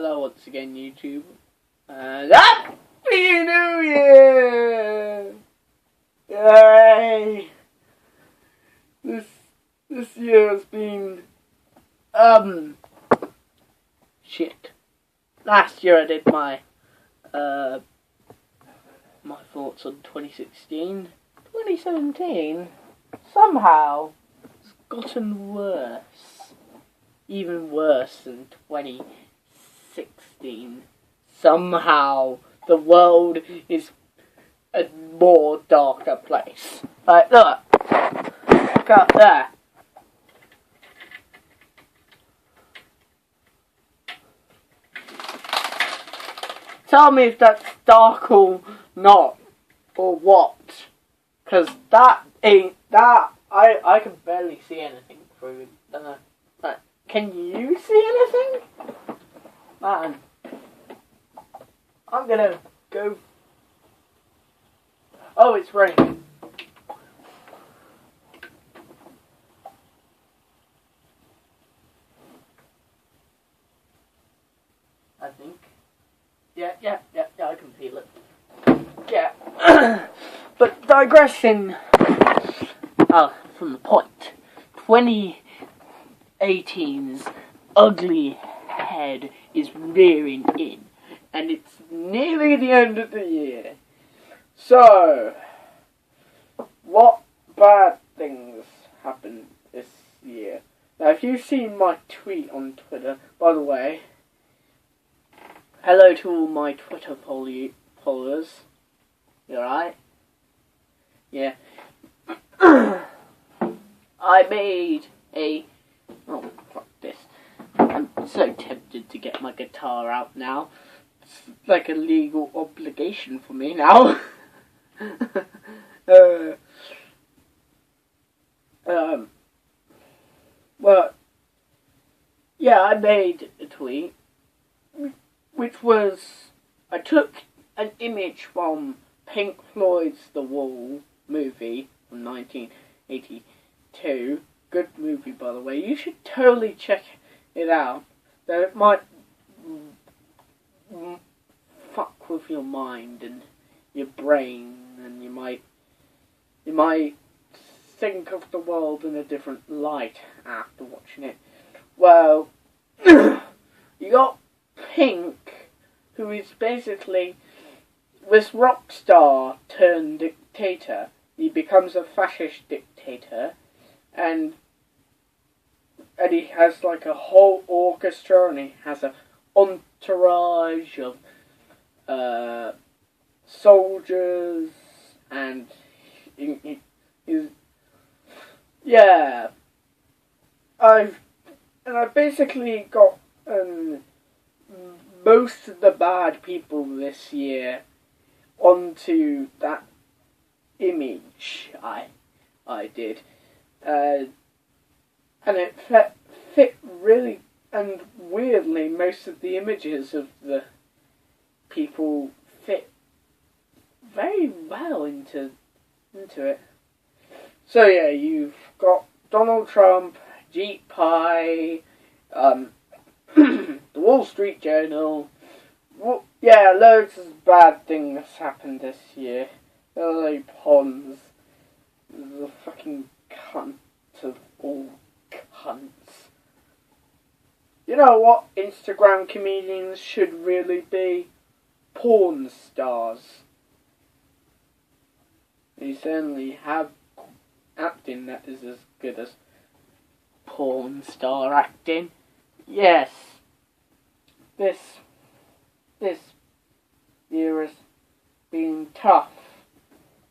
Hello once again, YouTube. And Happy New Year! Yay! This year has been shit. Last year I did my thoughts on 2016. 2017 somehow has gotten worse. Even worse than 2016. Somehow the world is a more darker place. Like, look up there. Tell me if that's dark or not, or what. Cause that ain't that. I can barely see anything through it. Can you see anything? Man, I'm gonna go. Oh, it's raining. I think. Yeah, I can feel it. Yeah. But digressing from the point. 2018's ugly head is rearing in, and it's nearly the end of the year. So, what bad things happened this year? Now, if you've seen my tweet on Twitter, by the way, hello to all my Twitter followers. You alright? Yeah. I made a... Oh, fuck this. I'm so tempted to get my guitar out now. It's like a legal obligation for me now. Well, yeah, I made a tweet, which was, I took an image from Pink Floyd's The Wall movie from 1982. Good movie, by the way. You should totally check it out. Though it might fuck with your mind and your brain, and you might think of the world in a different light after watching it. Well, you got Pink, who is basically this rock star turned dictator. He becomes a fascist dictator, and he has like a whole orchestra, and he has an entourage of soldiers, and I've basically got most of the bad people this year onto that image I did, and it fit really, and weirdly most of the images of the people fit very well into it. So yeah, you've got Donald Trump, Jeet Pie, the Wall Street Journal. Yeah, loads of bad things happened this year. LA Pons, the fucking cunt of all cunts. You know what Instagram comedians should really be? Porn stars. They certainly have acting that is as good as porn star acting. Yes. This year has been tough.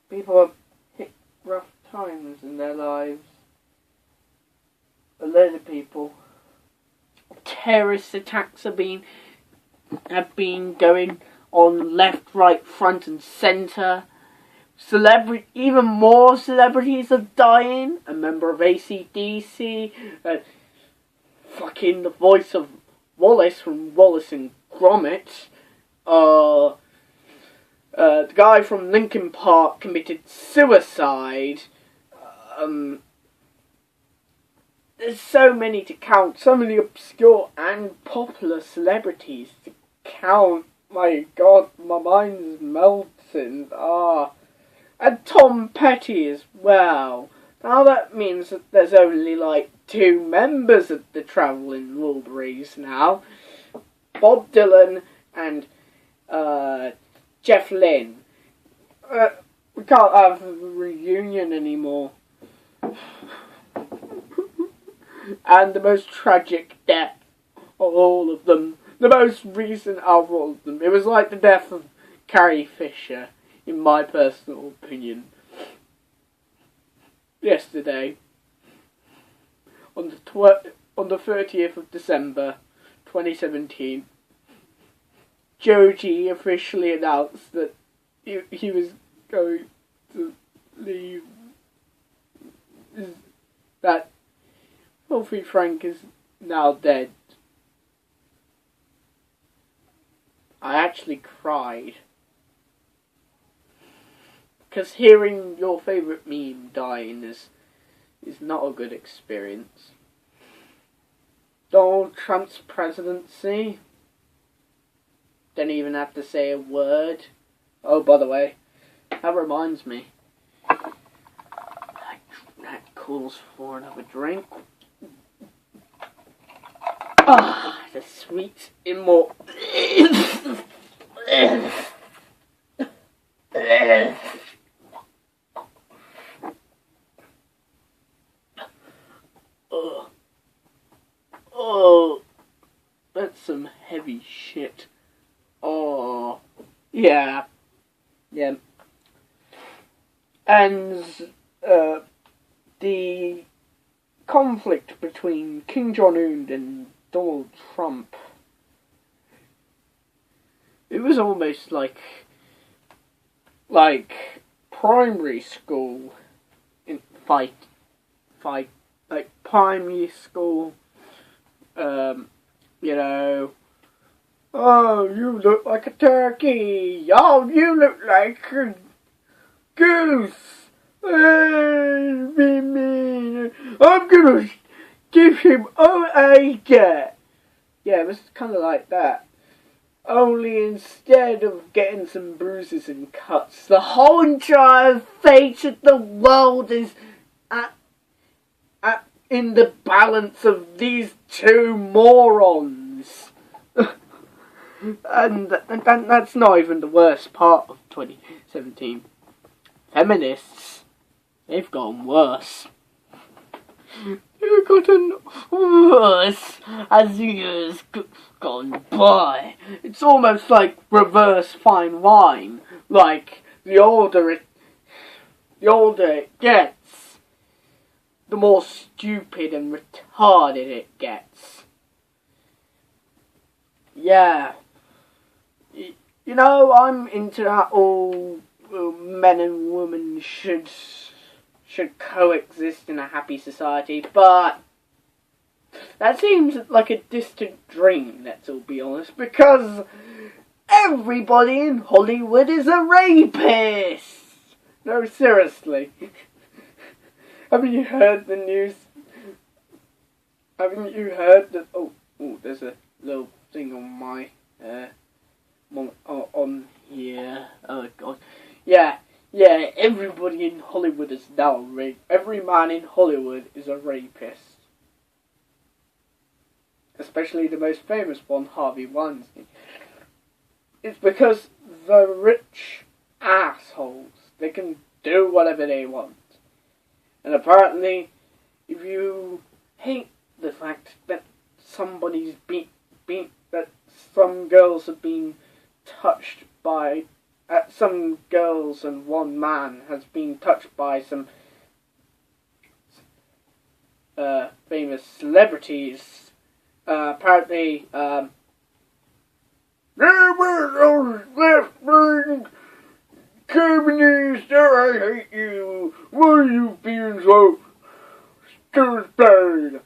People have hit rough times in their lives. A load of people. Terrorist attacks have been going on left, right, front and centre. Even more celebrities are dying. A member of AC/DC, fucking the voice of Wallace from Wallace and Gromit. The guy from Linkin Park committed suicide. there's so many to count, so many obscure and popular celebrities to count. My God, my mind's melting. And Tom Petty as well. Now that means that there's only like 2 members of the Travelling Wilburys now. Bob Dylan and Jeff Lynne. We can't have a reunion anymore. And the most tragic death of all of them. The most recent of all of them. It was like the death of Carrie Fisher, in my personal opinion. Yesterday, on the 30th of December, 2017, Joji officially announced that he was going to leave. That Filthy Frank is now dead. I actually cried. Because hearing your favourite meme dying is not a good experience. Donald Trump's presidency. Didn't even have to say a word. Oh, by the way, that reminds me. That calls for another drink. The sweet immortal. Oh, that's some heavy shit. Oh, yeah. And the conflict between Kim Jong-un and Donald Trump, it was almost like primary school in fight, like primary school. You know, oh, you look like a turkey. Oh, you look like a goose. I'm gonna give him get. Yeah, it was kind of like that. Only instead of getting some bruises and cuts, the whole entire fate of the world is in the balance of these 2 morons. and that's not even the worst part of 2017. Feminists, they've gotten worse. They've gotten worse as the years gone by. It's almost like reverse fine wine. Like, the older it gets, the more stupid and retarded it gets. Yeah. You know, I'm into that all men and women should coexist in a happy society, but that seems like a distant dream, let's all be honest, because everybody in Hollywood is a rapist! No, seriously. Haven't you heard the news? Haven't you heard that? Oh, there's a little thing on my on here. Oh God, yeah. Everybody in Hollywood is now a rape. Every man in Hollywood is a rapist, especially the most famous one, Harvey Weinstein. It's because the rich assholes, they can do whatever they want. And apparently, if you hate the fact that somebody's that some girls have been touched by, some girls and one man has been touched by some famous celebrities, apparently, left-wing communist, I hate you. Why are you being so stupid?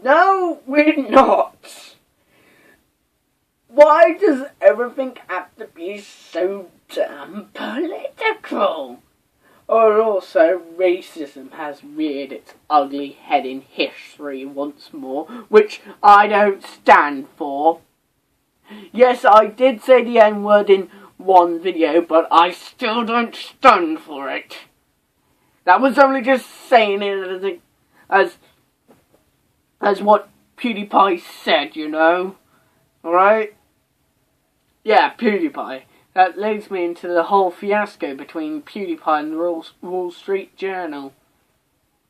No, we're not. Why does everything have to be so damn political? Or also, racism has reared its ugly head in history once more, which I don't stand for. Yes, I did say the N-word in one video, but I still don't stand for it. That was only just saying it as what PewDiePie said, you know? Alright? Yeah, PewDiePie. That leads me into the whole fiasco between PewDiePie and the Wall Street Journal.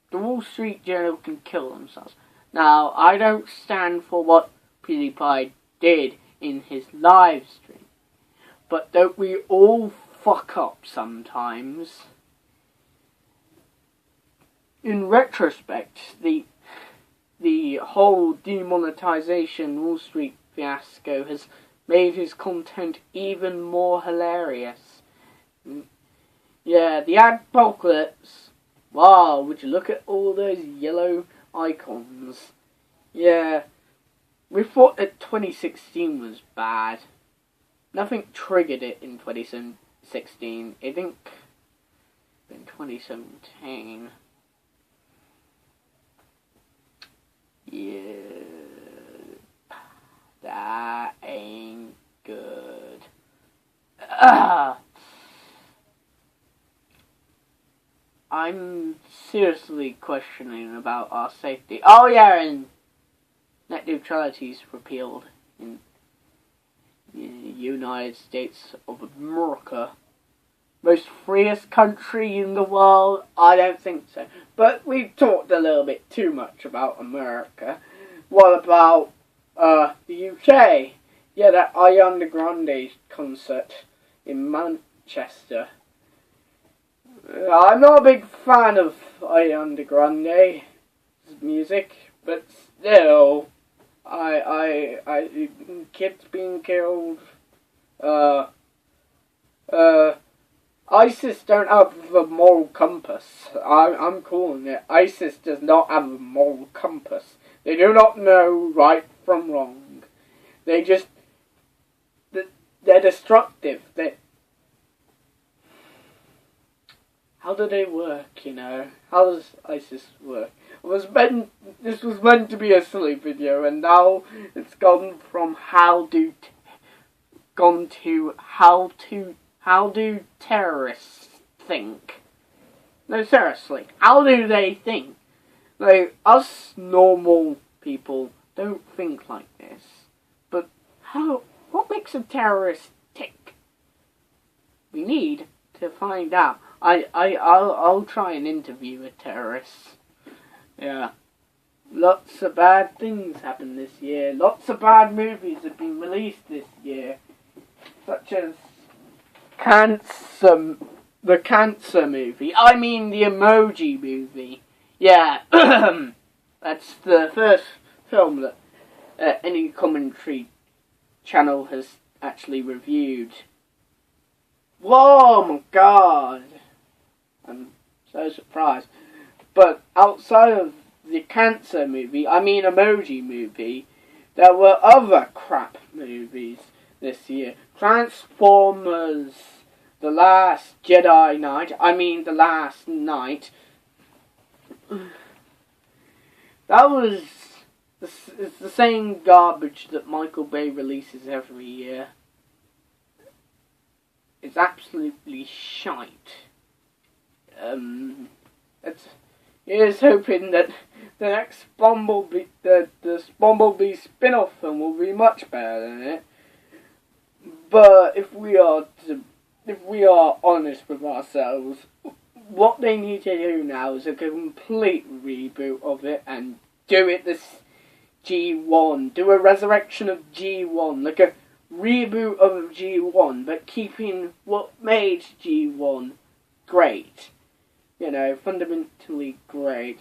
The Wall Street Journal can kill themselves. Now, I don't stand for what PewDiePie did in his live stream. But don't we all fuck up sometimes? In retrospect, the whole demonetization Wall Street fiasco has made his content even more hilarious. Yeah, the adpocalypse. Wow, would you look at all those yellow icons? Yeah, we thought that 2016 was bad. Nothing triggered it in 2016. I think in 2017. Yeah, that ain't good. I'm seriously questioning about our safety. Oh yeah, and net neutrality is repealed in the United States of America. Most freest country in the world? I don't think so. But we've talked a little bit too much about America. What about the UK? Yeah, that Ariana Grande concert in Manchester. I'm not a big fan of Ariana Grande's music, but still, kids being killed, ISIS don't have a moral compass. I'm calling it. ISIS does not have a moral compass. They do not know right from wrong. They're destructive. How do they work, you know? How does ISIS work? This was meant to be a silly video, and now it's gone from how do terrorists think? No, seriously, how do they think? Like, us normal people don't think like this. But what makes a terrorist tick? We need to find out. I'll try and interview a terrorist. Yeah. Lots of bad things happened this year. Lots of bad movies have been released this year. Such as the Cancer movie. I mean the Emoji movie. Yeah. That's the first film that any commentary channel has actually reviewed. Whoa, my god. I'm so surprised. But outside of the Cancer movie, I mean Emoji movie, there were other crap movies this year. Transformers, The Last Jedi Knight, The Last Night. That was it's the same garbage that Michael Bay releases every year. It's absolutely shite. Here's hoping that the next Bumblebee, the Bumblebee spin-off film will be much better than it. But if we are honest with ourselves, what they need to do now is a complete reboot of it and do it this G1. Do a resurrection of G1, like a reboot of G1, but keeping what made G1 great. You know, fundamentally great.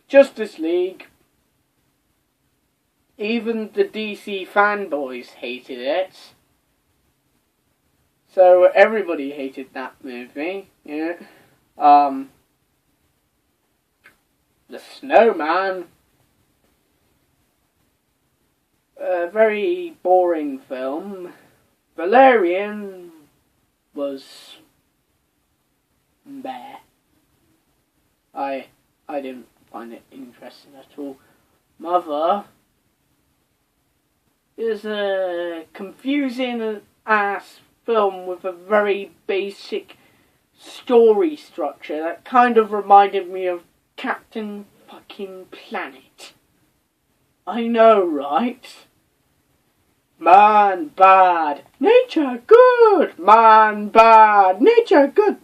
Justice League. Even the DC fanboys hated it. So everybody hated that movie. Yeah. The Snowman. A very boring film. Valerian. was meh. I didn't find it interesting at all. Mother is a confusing ass film with a very basic story structure that kind of reminded me of Captain fucking Planet. I know, right? Man bad, nature good. Man bad, nature good.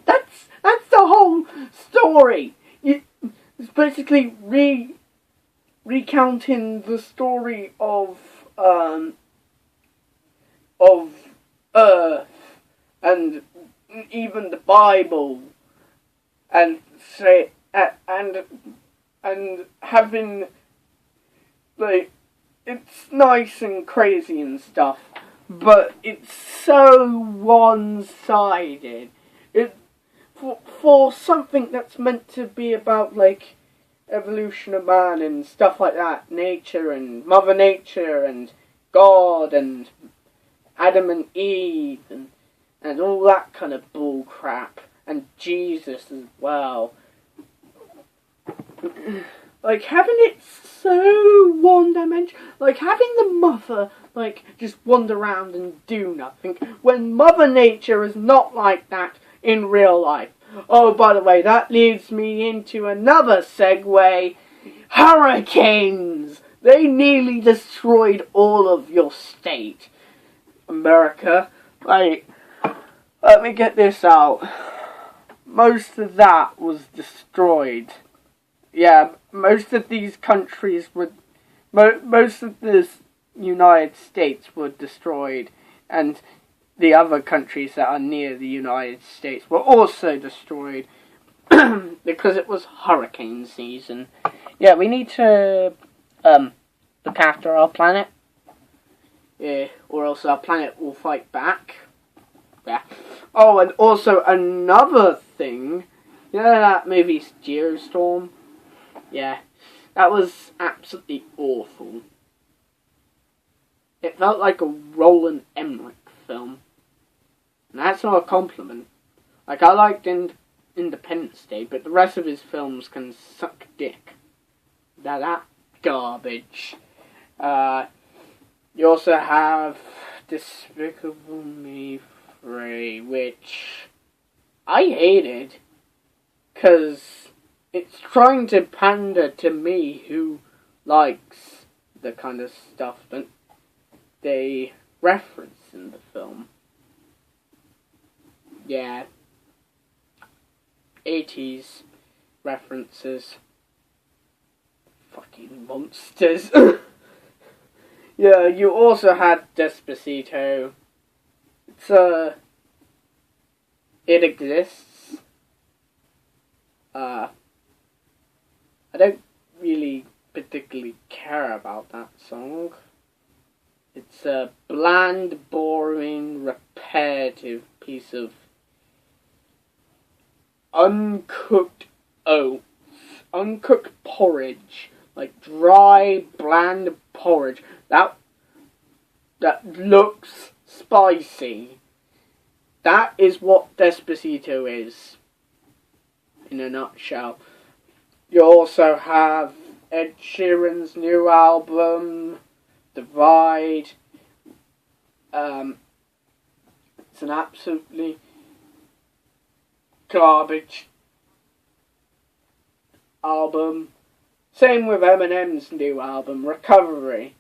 That's the whole story. It's basically recounting the story of Earth and even the Bible, and say and having, like, it's nice and crazy and stuff, but it's so one-sided. For something that's meant to be about, like, evolution of man and stuff like that, nature and Mother Nature and God and Adam and Eve and all that kind of bull crap, and Jesus as well. Like, having it so one-dimensional, like having the mother, like, just wander around and do nothing, when Mother Nature is not like that in real life. Oh, by the way, that leads me into another segue. Hurricanes! They nearly destroyed all of your state, America. Like, let me get this out. Most of that was destroyed. Yeah, most of these countries were... most of the United States were destroyed, and the other countries that are near the United States were also destroyed because it was hurricane season. Yeah, we need to look after our planet. Yeah, or else our planet will fight back. Yeah. Oh, and also another thing. You know that movie Geostorm? Yeah, that was absolutely awful. It felt like a Roland Emmerich film. And that's not a compliment. Like, I liked Independence Day, but the rest of his films can suck dick. That garbage. You also have Despicable Me 3, which I hated, because it's trying to pander to me who likes the kind of stuff that they reference in the film. Yeah. 80s references. Fucking monsters. Yeah, you also had Despacito. It exists. I don't really particularly care about that song. It's a bland, boring, repetitive piece of uncooked oats, uncooked porridge, like dry, bland porridge that looks spicy. That is what Despacito is, in a nutshell. You also have Ed Sheeran's new album, Divide. It's an absolutely garbage album. Same with Eminem's new album, Recovery.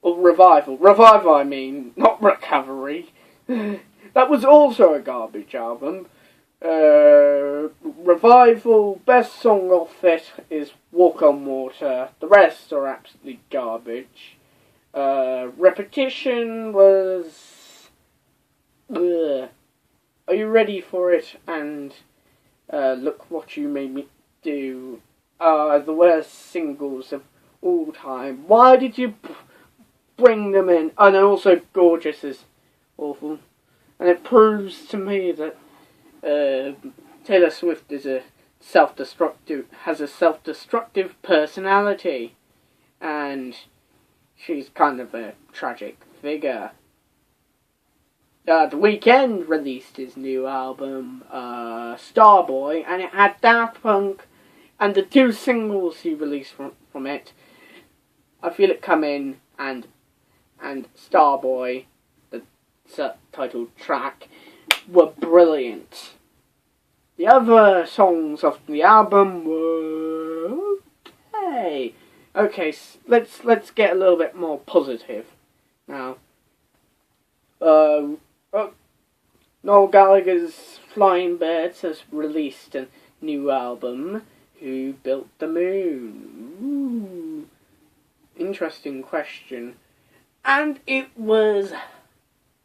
Or Revival. Revival, I mean, not Recovery. That was also a garbage album. Revival, best song off it is Walk on Water. The rest are absolutely garbage. Repetition was... Ugh. Are you ready for it? And Look What You Made Me Do are the worst singles of all time. Why did you bring them in? And also Gorgeous is awful. And it proves to me that Taylor Swift is has a self-destructive personality, and she's kind of a tragic figure. The Weeknd released his new album, Starboy, and it had Daft Punk, and the 2 singles he released from it, I Feel It Coming and Starboy, the subtitled track, were brilliant. The other songs of the album were okay. Okay, let's get a little bit more positive now. Noel Gallagher's Flying Birds has released a new album, Who Built the Moon? Ooh. Interesting question. And it was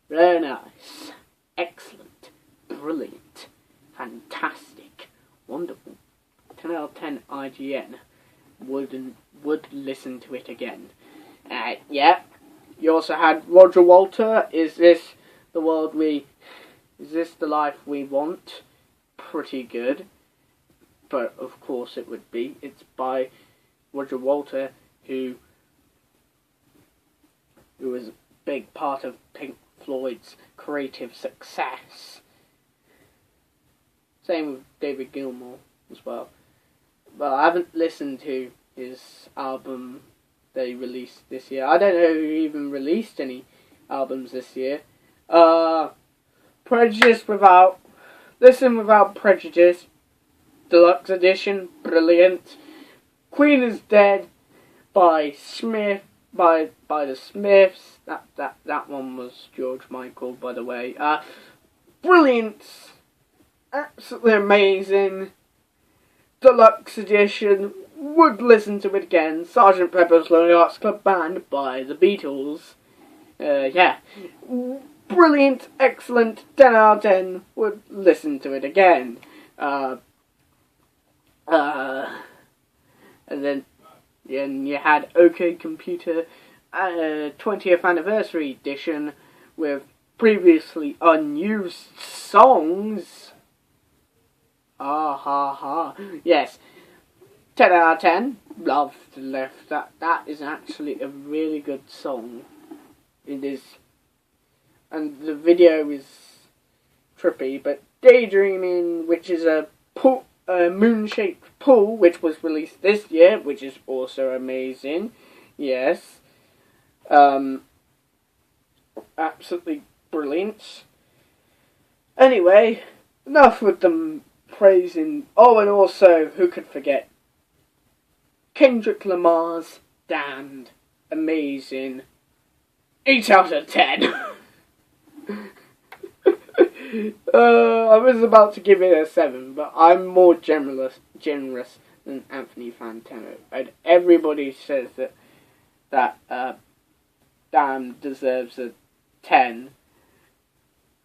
very nice, excellent, brilliant, fantastic, wonderful. 10 out of 10 IGN. Would listen to it again. Yeah. You also had Roger Walter, Is This the Life We Want? Pretty good. But of course it would be. It's by Roger Walter, who was a big part of Pink Floyd's creative success. Same with David Gilmour as well. But I haven't listened to his album they released this year. I don't know who even released any albums this year. Listen Without Prejudice, Deluxe Edition, brilliant. Queen is Dead by the Smiths. That one was George Michael, by the way. Brilliant, absolutely amazing. Deluxe Edition, would listen to it again. Sgt. Pepper's Lonely Hearts Club Band by the Beatles. Yeah. Brilliant, excellent, 10 out of 10, would listen to it again. And then you had OK Computer 20th Anniversary Edition with previously unused songs. Yes. 10 out of 10. Love to Left. That is actually a really good song. It is. And the video is trippy, but Daydreaming, which is a moon-shaped pool, which was released this year, which is also amazing. Yes. Absolutely brilliant. Anyway, enough with them praising. Oh, and also, who could forget? Kendrick Lamar's Damned. Amazing. 8 out of 10. I was about to give it a 7, but I'm more generous than Anthony Fantano. And everybody says that Damned deserves a 10.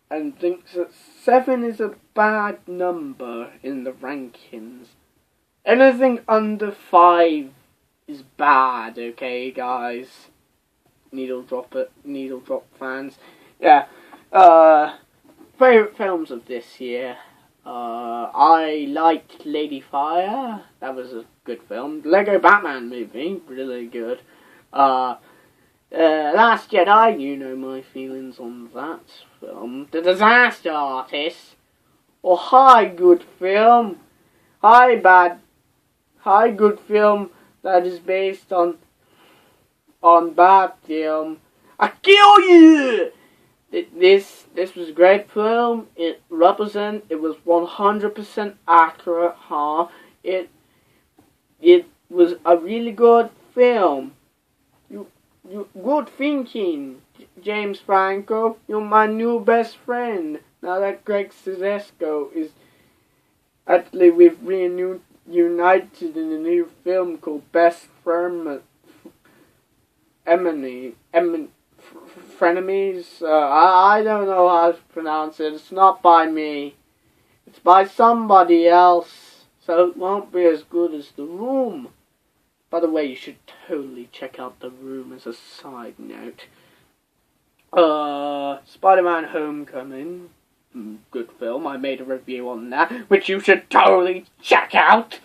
And thinks that 7 is a bad number in the rankings. Anything under 5 is bad, okay, guys? Needle drop fans. Yeah. Favourite films of this year. I liked Lady Fire. That was a good film. Lego Batman movie, really good. Last Jedi, you know my feelings on that film. The Disaster Artist. Or Hi Good Film. Hi Good Film that is based on bad film. I kill you! This was a great film. It was 100% accurate, It was a really good film. You good thinking, James Franco. You're my new best friend. Now that Greg Sesco is actually we've reunited in a new film called Best Frenemies. I don't know how to pronounce it. It's not by me. It's by somebody else. So it won't be as good as The Room. By the way, you should totally check out The Room as a side note. Spider-Man Homecoming. Good film. I made a review on that, which you should totally check out.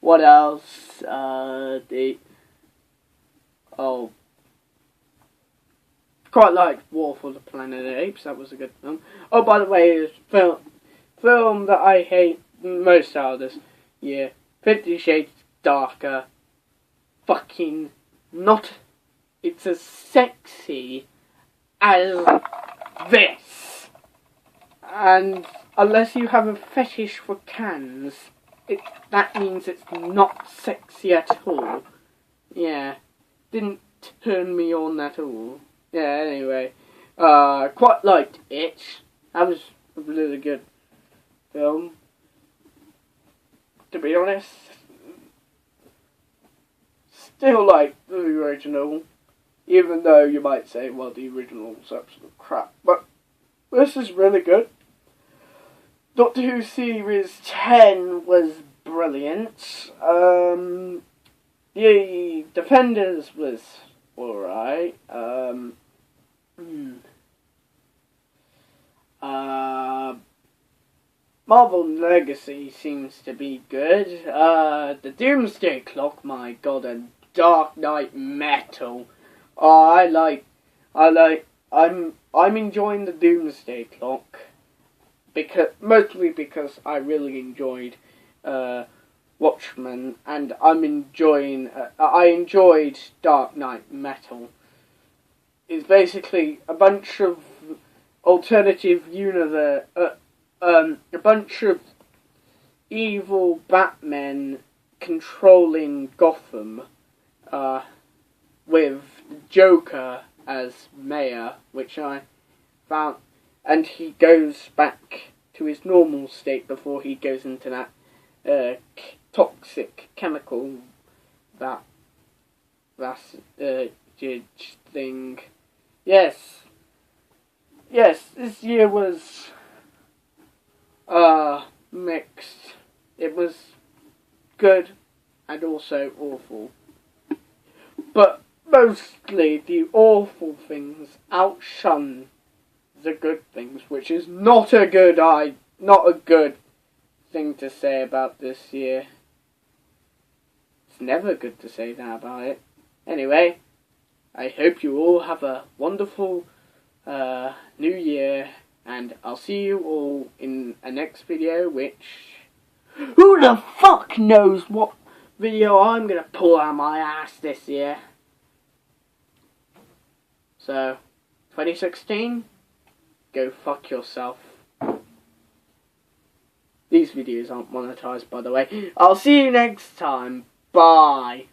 What else? Quite liked War for the Planet of the Apes. That was a good film. Oh, by the way, film that I hate most out of this year, 50 Shades Darker. Fucking not. It's as sexy as this. And unless you have a fetish for cans, that means it's not sexy at all. Yeah, didn't turn me on at all. Yeah, anyway, quite liked it. That was a really good film. To be honest, still like the original, even though you might say, well, the original's absolute crap. But this is really good. Doctor Who Series 10 was brilliant. The Defenders was alright. Marvel Legacy seems to be good. The Doomsday Clock, my god, and Dark Knight Metal. I'm enjoying the Doomsday Clock mostly because I really enjoyed Watchmen, and I enjoyed Dark Knight Metal. It's basically a bunch of alternative universe, a bunch of evil Batmen controlling Gotham, with Joker as mayor, which I found, and he goes back to his normal state before he goes into that toxic chemical that's thing. Yes, this year was mixed. It was good and also awful, but mostly the awful things outshone the good things, which is not a good thing to say about this year. It's never good to say that about it. Anyway, I hope you all have a wonderful new year, and I'll see you all in a next video, which, who the fuck knows what video I'm gonna pull out my ass this year. So, 2016, go fuck yourself. These videos aren't monetized, by the way. I'll see you next time. Bye.